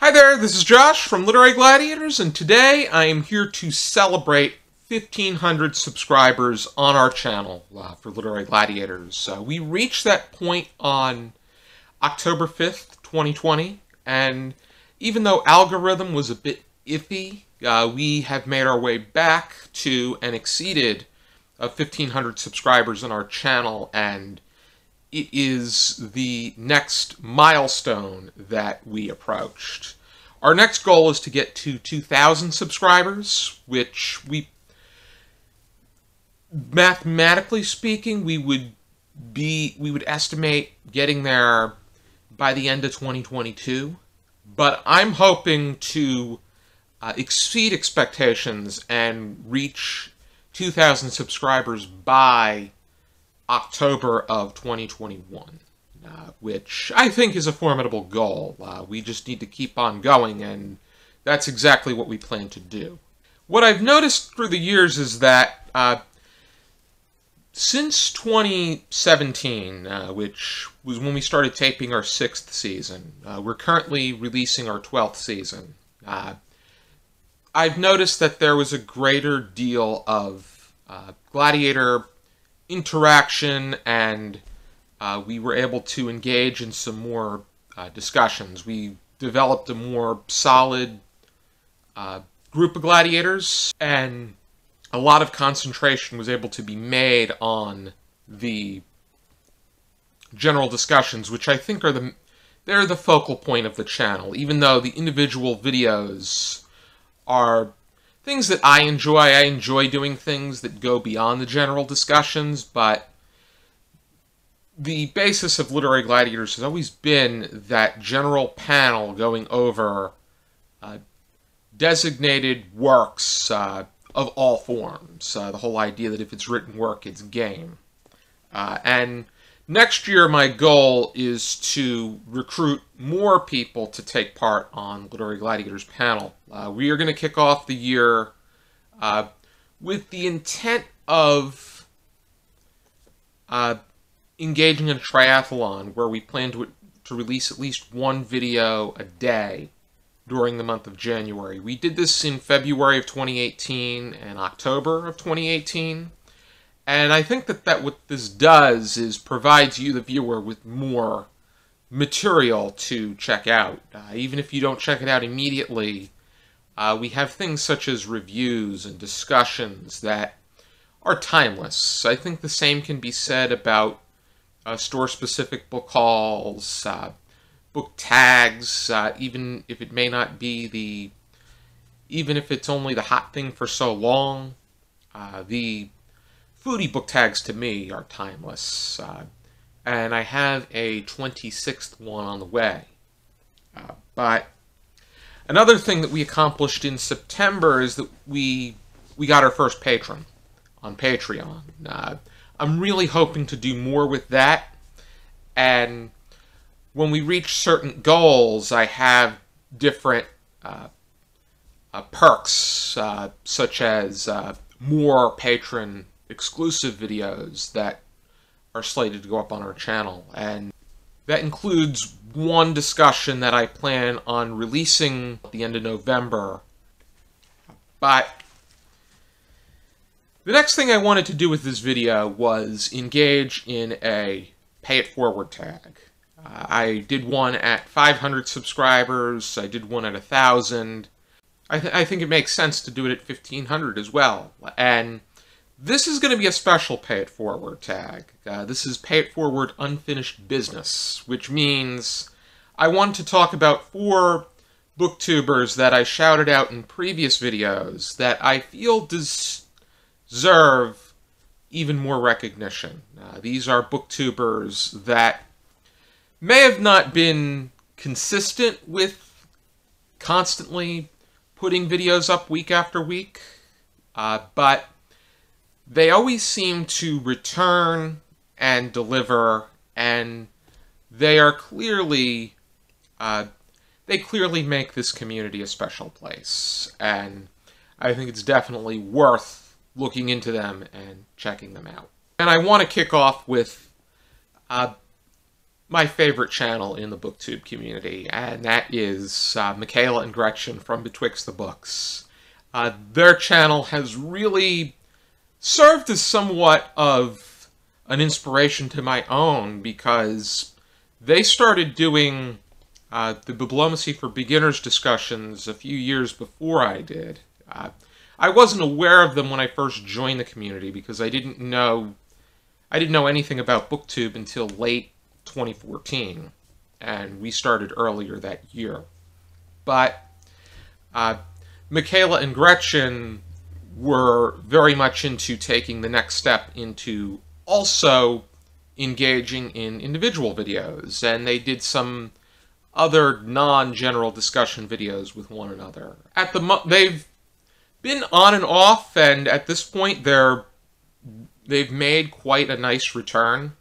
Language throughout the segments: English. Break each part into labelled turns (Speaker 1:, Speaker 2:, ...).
Speaker 1: Hi there, this is Josh from Literary Gladiators, and today I am here to celebrate 1,500 subscribers on our channel for Literary Gladiators. We reached that point on October 5th, 2020, and even though algorithm was a bit iffy, we have made our way back to and exceeded 1,500 subscribers on our channel, and it is the next milestone that we approached. Our next goal is to get to 2,000 subscribers, which mathematically speaking, we would estimate getting there by the end of 2022. But I'm hoping to exceed expectations and reach 2,000 subscribers by October of 2021, which I think is a formidable goal. We just need to keep on going, and that's exactly what we plan to do. What I've noticed through the years is that since 2017, which was when we started taping our 6th season, we're currently releasing our 12th season, I've noticed that there was a greater deal of Gladiator interaction, and we were able to engage in some more discussions. We developed a more solid group of gladiators, and a lot of concentration was able to be made on the general discussions, which I think they're the focal point of the channel, even though the individual videos are things that I enjoy. I enjoy doing things that go beyond the general discussions, but the basis of Literary Gladiators has always been that general panel going over designated works of all forms. The whole idea that if it's written work, it's game. And next year, my goal is to recruit more people to take part on Literary Gladiators panel. We are going to kick off the year with the intent of engaging in a triathlon, where we plan to release at least one video a day during the month of January. We did this in February of 2018 and October of 2018. And I think that what this does is provides you, the viewer, with more material to check out. Even if you don't check it out immediately, we have things such as reviews and discussions that are timeless. I think the same can be said about store-specific book hauls, book tags, even if it may not be even if it's only the hot thing for so long. The foodie book tags, to me, are timeless. And I have a 26th one on the way. But another thing that we accomplished in September is that we got our first patron on Patreon. I'm really hoping to do more with that. And when we reach certain goals, I have different perks, such as more patron exclusive videos that are slated to go up on our channel. And that includes one discussion that I plan on releasing at the end of November. But the next thing I wanted to do with this video was engage in a pay it forward tag. I did one at 500 subscribers, I did one at 1,000. I think it makes sense to do it at 1,500 as well. And this is going to be a special pay it forward tag. This is pay it forward unfinished business, which means I want to talk about 4 booktubers that I shouted out in previous videos that I feel deserve even more recognition. These are booktubers that may have not been consistent with constantly putting videos up week after week, but they always seem to return and deliver, and they are clearly, they clearly make this community a special place, and I think it's definitely worth looking into them and checking them out. And I want to kick off with my favorite channel in the Booktube community, and that is Michaela and Gretchen from Betwixt the Books. Their channel has really served as somewhat of an inspiration to my own, because they started doing the Diplomacy for Beginners discussions a few years before I did. I wasn't aware of them when I first joined the community because I didn't know anything about Booktube until late 2014, and we started earlier that year. But Michaela and Gretchen were very much into taking the next step into also engaging in individual videos, and they did some other non-general discussion videos with one another. They've been on and off, and at this point they've made quite a nice return.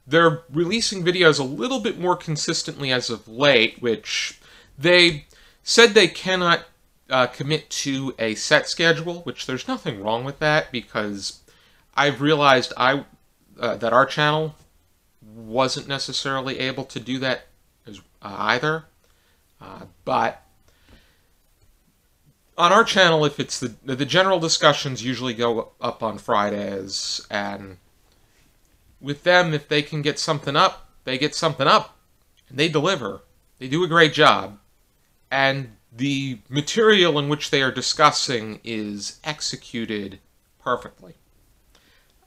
Speaker 1: They're releasing videos a little bit more consistently as of late, which they said they cannot commit to a set schedule, which there's nothing wrong with that, because I've realized that our channel wasn't necessarily able to do that either. But on our channel, if it's the general discussions usually go up on Fridays, and with them, if they can get something up, they get something up, and they deliver. They do a great job, and the material in which they are discussing is executed perfectly.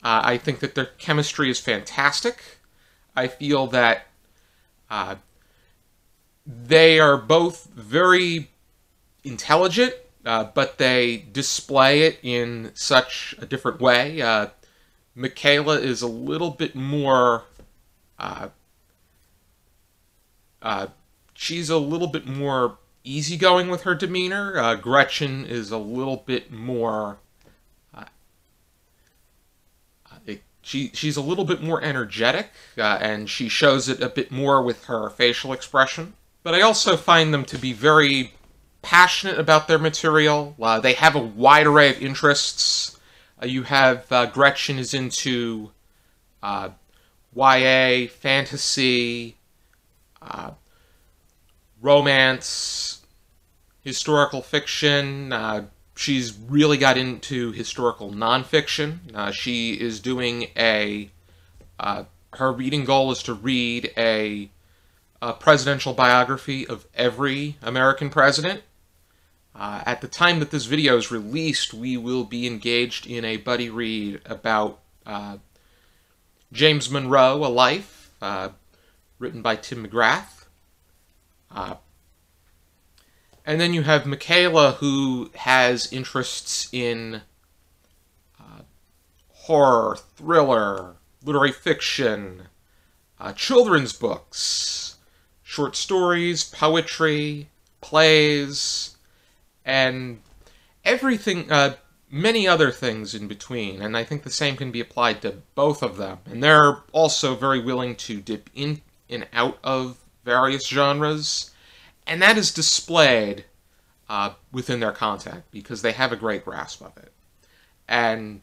Speaker 1: I think that their chemistry is fantastic. I feel that they are both very intelligent, but they display it in such a different way. Michaela is a little bit more, she's a little bit more easygoing with her demeanor. Gretchen is a little bit more, she's a little bit more energetic, and she shows it a bit more with her facial expression. But I also find them to be very passionate about their material. They have a wide array of interests. You have Gretchen is into YA, fantasy, romance, historical fiction. She's really got into historical nonfiction. She is doing her reading goal is to read a presidential biography of every American president. At the time that this video is released, we will be engaged in a buddy read about James Monroe, A Life, written by Tim McGrath. And then you have Michaela, who has interests in horror, thriller, literary fiction, children's books, short stories, poetry, plays, and everything, many other things in between. And I think the same can be applied to both of them. And they're also very willing to dip in and out of various genres. And that is displayed within their content, because they have a great grasp of it. And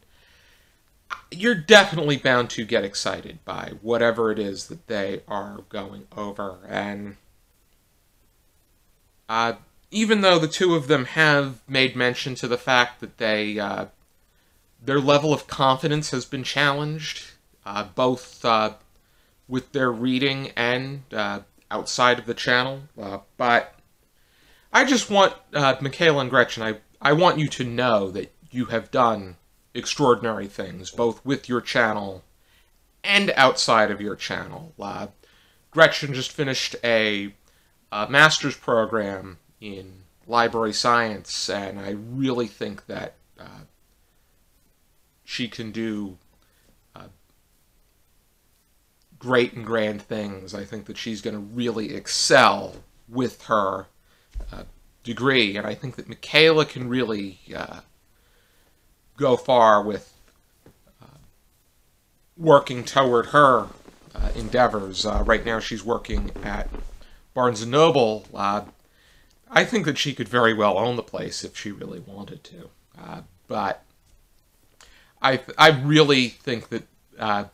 Speaker 1: you're definitely bound to get excited by whatever it is that they are going over. And even though the two of them have made mention to the fact that their level of confidence has been challenged, both with their reading and outside of the channel. But I just want, Michaela and Gretchen, I want you to know that you have done extraordinary things, both with your channel and outside of your channel. Gretchen just finished a master's program in library science, and I really think that she can do great and grand things. I think that she's going to really excel with her degree, and I think that Michaela can really go far with working toward her endeavors. Right now she's working at Barnes & Noble. I think that she could very well own the place if she really wanted to. But I really think that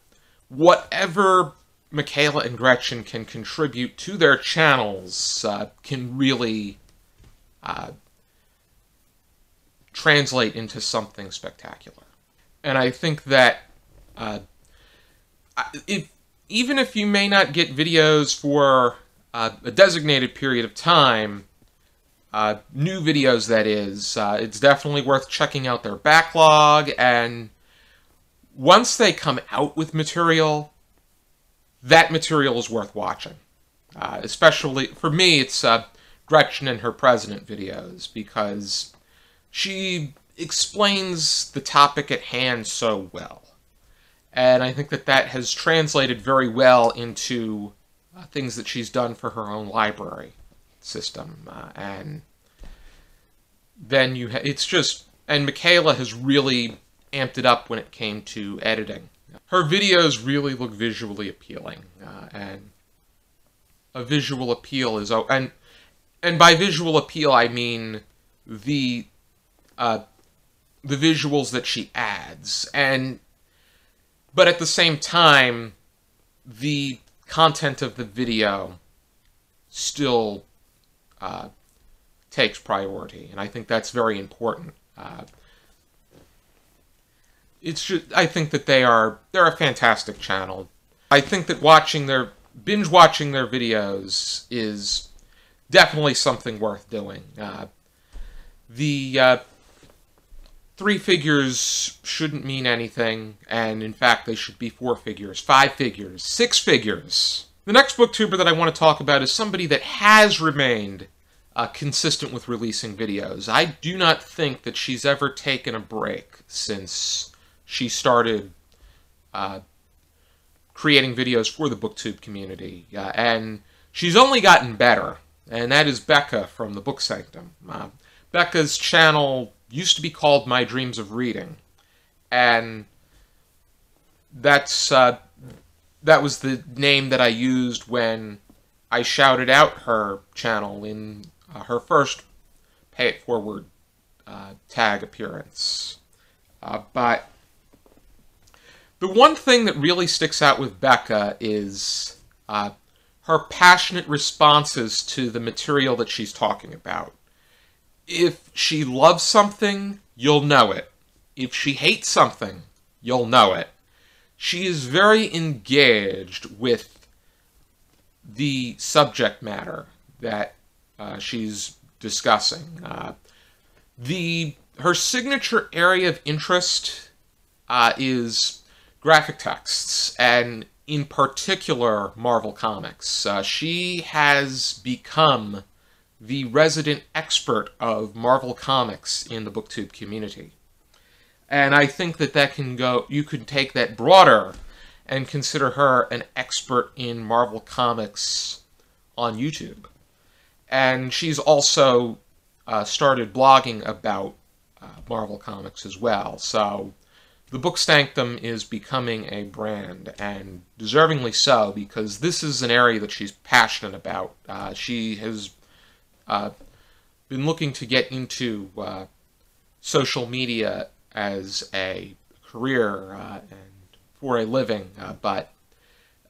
Speaker 1: whatever Michaela and Gretchen can contribute to their channels can really translate into something spectacular. And I think that even if you may not get videos for a designated period of time, new videos that is, it's definitely worth checking out their backlog, and once they come out with material, that material is worth watching. Especially, for me, it's Gretchen and her president videos, because she explains the topic at hand so well. And I think that that has translated very well into things that she's done for her own library system. And then it's just, and Michaela has really amped it up when it came to editing. Her videos really look visually appealing, and a visual appeal is, and by visual appeal I mean the visuals that she adds, but at the same time, the content of the video still takes priority, and I think that's very important. I think that they're a fantastic channel. I think that binge watching their videos is definitely something worth doing. The 3 figures shouldn't mean anything, and in fact they should be 4 figures, 5 figures, 6 figures. The next booktuber that I want to talk about is somebody that has remained consistent with releasing videos. I do not think that she's ever taken a break since she started creating videos for the Booktube community, and she's only gotten better, and that is Becca from the Book Sanctum. Becca's channel used to be called My Dreams of Reading, and that was the name that I used when I shouted out her channel in her first Pay It Forward tag appearance. But the one thing that really sticks out with Becca is her passionate responses to the material that she's talking about. If she loves something, you'll know it. If she hates something, you'll know it. She is very engaged with the subject matter that she's discussing. Her signature area of interest is graphic texts, and in particular, Marvel Comics. She has become the resident expert of Marvel Comics in the Booktube community. And I think that you could take that broader and consider her an expert in Marvel Comics on YouTube. And she's also started blogging about Marvel Comics as well. So the Book Sanctum is becoming a brand, and deservingly so, because this is an area that she's passionate about. She has been looking to get into social media as a career and for a living, but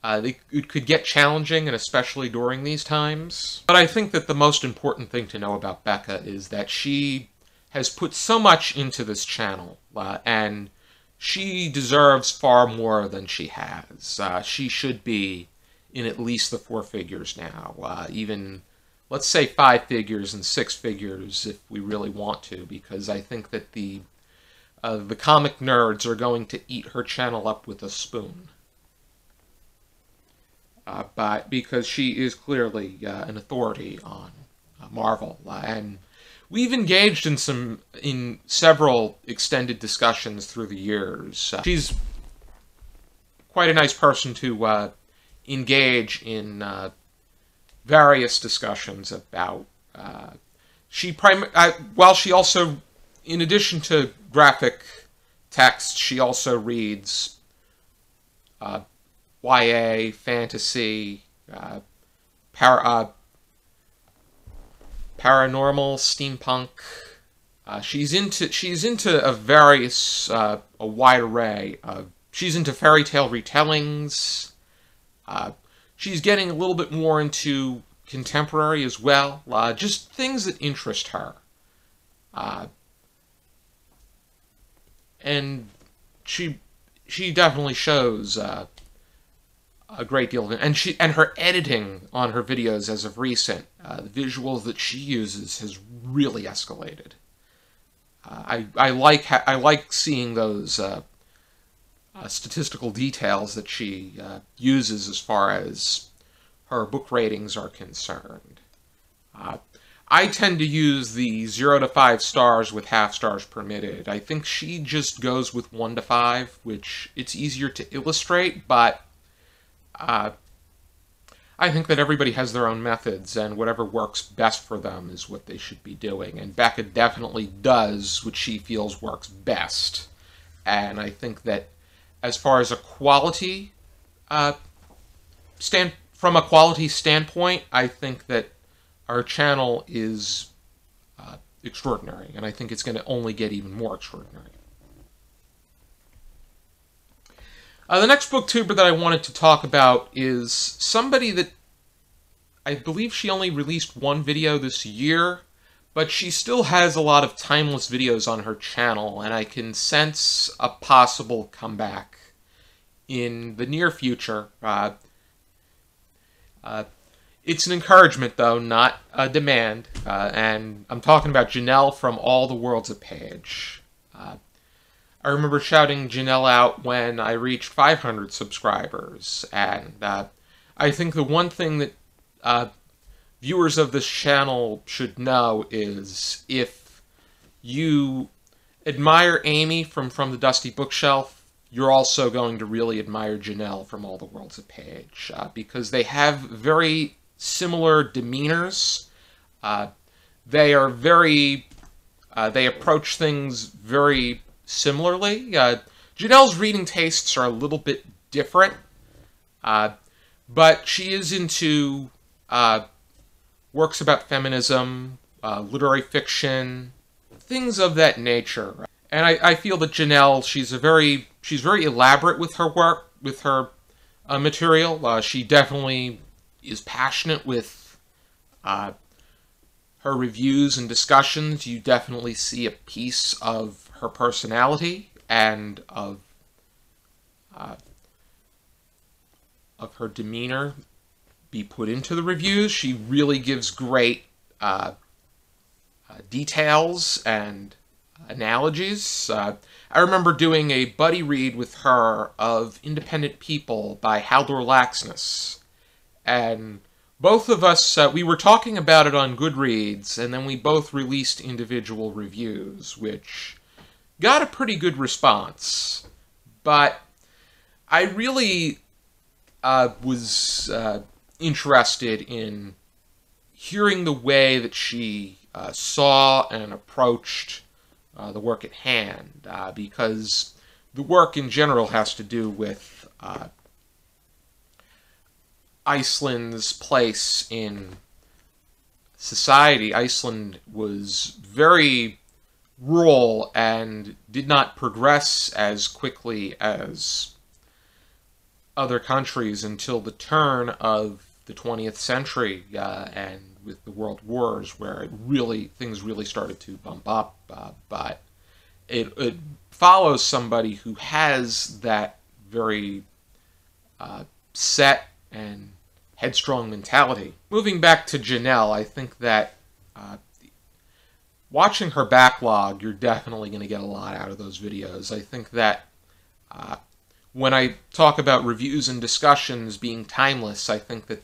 Speaker 1: it could get challenging, and especially during these times. But I think that the most important thing to know about Becca is that she has put so much into this channel, and she deserves far more than she has. She should be in at least the 4 figures now, even, let's say, 5 figures and 6 figures if we really want to, because I think that the comic nerds are going to eat her channel up with a spoon. Because she is clearly an authority on Marvel, and we've engaged in several extended discussions through the years. She's quite a nice person to engage in various discussions about. While she also, in addition to graphic text, she also reads YA, fantasy, paranormal, steampunk. She's into a wide array of. She's into fairy tale retellings. She's getting a little bit more into contemporary as well, just things that interest her. And she definitely shows a great deal of it. And her editing on her videos as of recent, the visuals that she uses has really escalated. I like seeing those statistical details that she uses as far as her book ratings are concerned. I tend to use the 0 to 5 stars with half stars permitted. I think she just goes with 1 to 5, which it's easier to illustrate, but I think that everybody has their own methods, and whatever works best for them is what they should be doing. And Becca definitely does what she feels works best. And I think that as far as a quality from a quality standpoint, I think that our channel is extraordinary, and I think it's going to only get even more extraordinary. The next booktuber that I wanted to talk about is somebody that I believe she only released one video this year, but she still has a lot of timeless videos on her channel, and I can sense a possible comeback in the near future. It's an encouragement, though, not a demand, and I'm talking about Janelle from All the World's a Page. I remember shouting Janelle out when I reached 500 subscribers, and I think the one thing that viewers of this channel should know is if you admire Amy from the Dusty Bookshelf, you're also going to really admire Janelle from All the World's a Page, because they have very similar demeanors. They are very, they approach things very similarly. Janelle's reading tastes are a little bit different, but she is into works about feminism, literary fiction, things of that nature. And I feel that Janelle, she's very elaborate with her work, with her material. She definitely is passionate with her reviews and discussions. You definitely see a piece of her personality and of her demeanor be put into the reviews. She really gives great details and analogies. I remember doing a buddy read with her of Independent People by Haldor Laxness, and both of us, we were talking about it on Goodreads, and then we both released individual reviews, which got a pretty good response. But I really was interested in hearing the way that she saw and approached the work at hand, because the work in general has to do with Iceland's place in society. Iceland was very rural and did not progress as quickly as other countries until the turn of the 20th century, and with the world wars, where things really started to bump up. But it follows somebody who has that very set and headstrong mentality. Moving back to Janelle, I think that watching her backlog, you're definitely going to get a lot out of those videos. I think that when I talk about reviews and discussions being timeless, I think that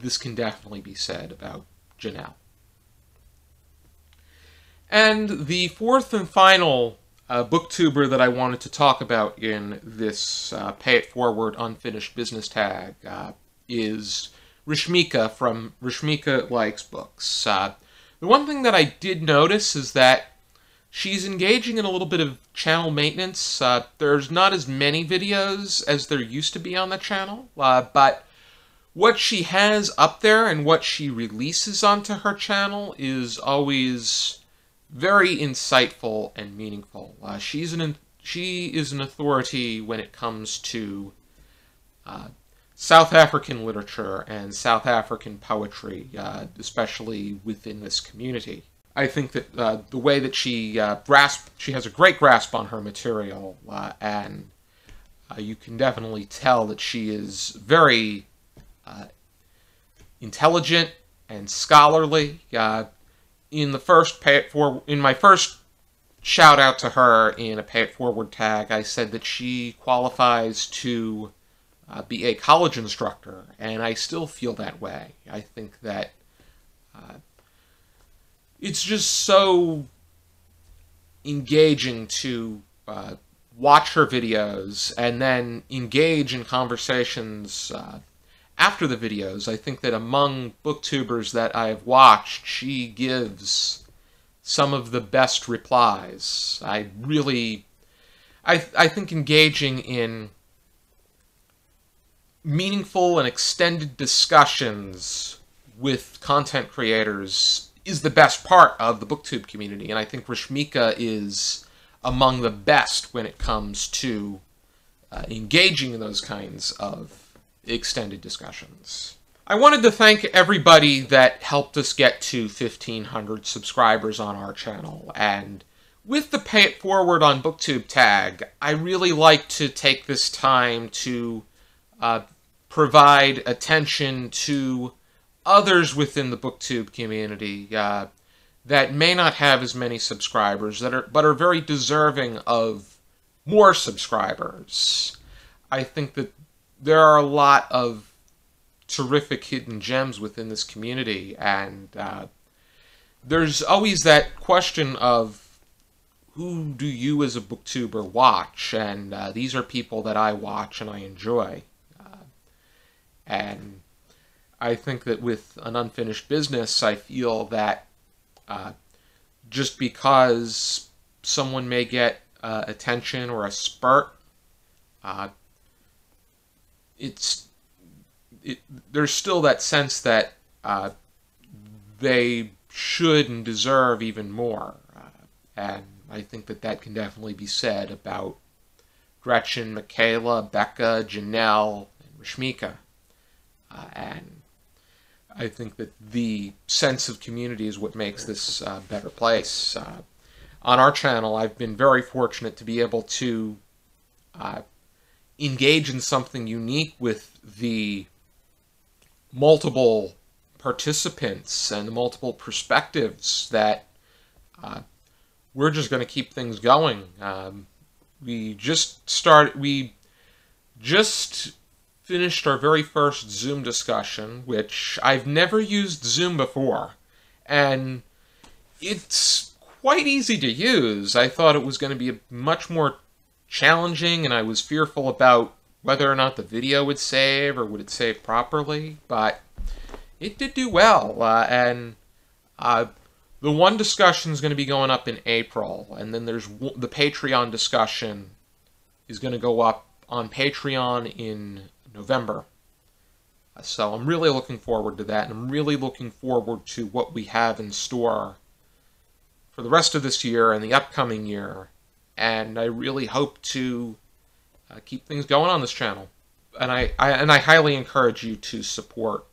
Speaker 1: this can definitely be said about Janelle. And the fourth and final booktuber that I wanted to talk about in this Pay It Forward Unfinished Business tag is Rishmika from Rishmika Likes Books. The one thing that I did notice is that she's engaging in a little bit of channel maintenance. There's not as many videos as there used to be on the channel, but what she has up there and what she releases onto her channel is always very insightful and meaningful. She is an authority when it comes to South African literature and South African poetry, especially within this community. I think that the way that she has a great grasp on her material, and you can definitely tell that she is very intelligent and scholarly. In my first shout out to her in a Pay It Forward tag, I said that she qualifies to be a college instructor, and I still feel that way. I think that it's just so engaging to watch her videos and then engage in conversations after the videos. I think that among booktubers that I have watched, she gives some of the best replies. I think engaging in meaningful and extended discussions with content creators is the best part of the Booktube community, and I think Rashmika is among the best when it comes to engaging in those kinds of extended discussions. I wanted to thank everybody that helped us get to 1,500 subscribers on our channel, and with the Pay It Forward on Booktube tag, I really like to take this time to provide attention to others within the Booktube community that may not have as many subscribers, but are very deserving of more subscribers. I think that there are a lot of terrific hidden gems within this community, and there's always that question of who do you as a booktuber watch, and these are people that I watch and I enjoy. And I think that with an unfinished business, I feel that just because someone may get attention or a spurt, there's still that sense that they should and deserve even more. And I think that that can definitely be said about Gretchen, Michaela, Becca, Janelle, and Rashmika. And I think that the sense of community is what makes this a better place. On our channel, I've been very fortunate to be able to engage in something unique with the multiple participants and the multiple perspectives that we're just going to keep things going. We just finished our very first Zoom discussion, which I've never used Zoom before, and it's quite easy to use. I thought it was going to be much more challenging, and I was fearful about whether or not the video would save or would it save properly, but it did do well. And the one discussion is going to be going up in April, and then there's the Patreon discussion is going to go up on Patreon in November. So I'm really looking forward to that, and I'm really looking forward to what we have in store for the rest of this year and the upcoming year, and I really hope to keep things going on this channel. And I highly encourage you to support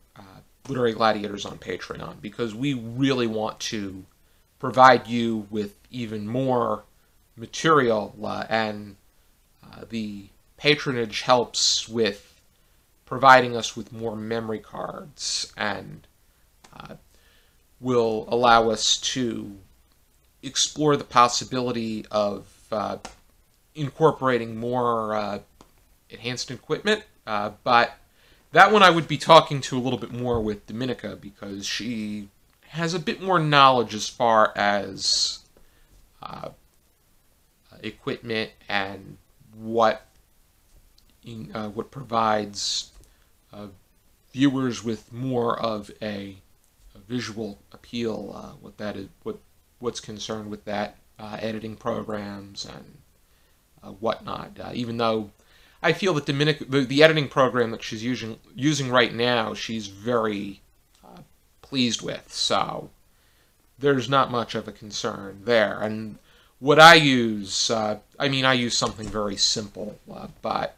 Speaker 1: Literary Gladiators on Patreon, because we really want to provide you with even more material, and the patronage helps with providing us with more memory cards, and will allow us to explore the possibility of incorporating more enhanced equipment, but that one I would be talking to a little bit more with Dominica, because she has a bit more knowledge as far as equipment and what provides viewers with more of a visual appeal. What's concerned with that, editing programs and whatnot. Even though I feel that the editing program that she's using right now, she's very pleased with, so there's not much of a concern there. And what I use, I use something very simple, but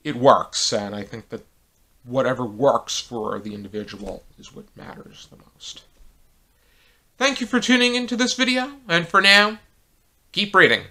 Speaker 1: it works, and I think that whatever works for the individual is what matters the most. Thank you for tuning into this video, and for now, keep reading.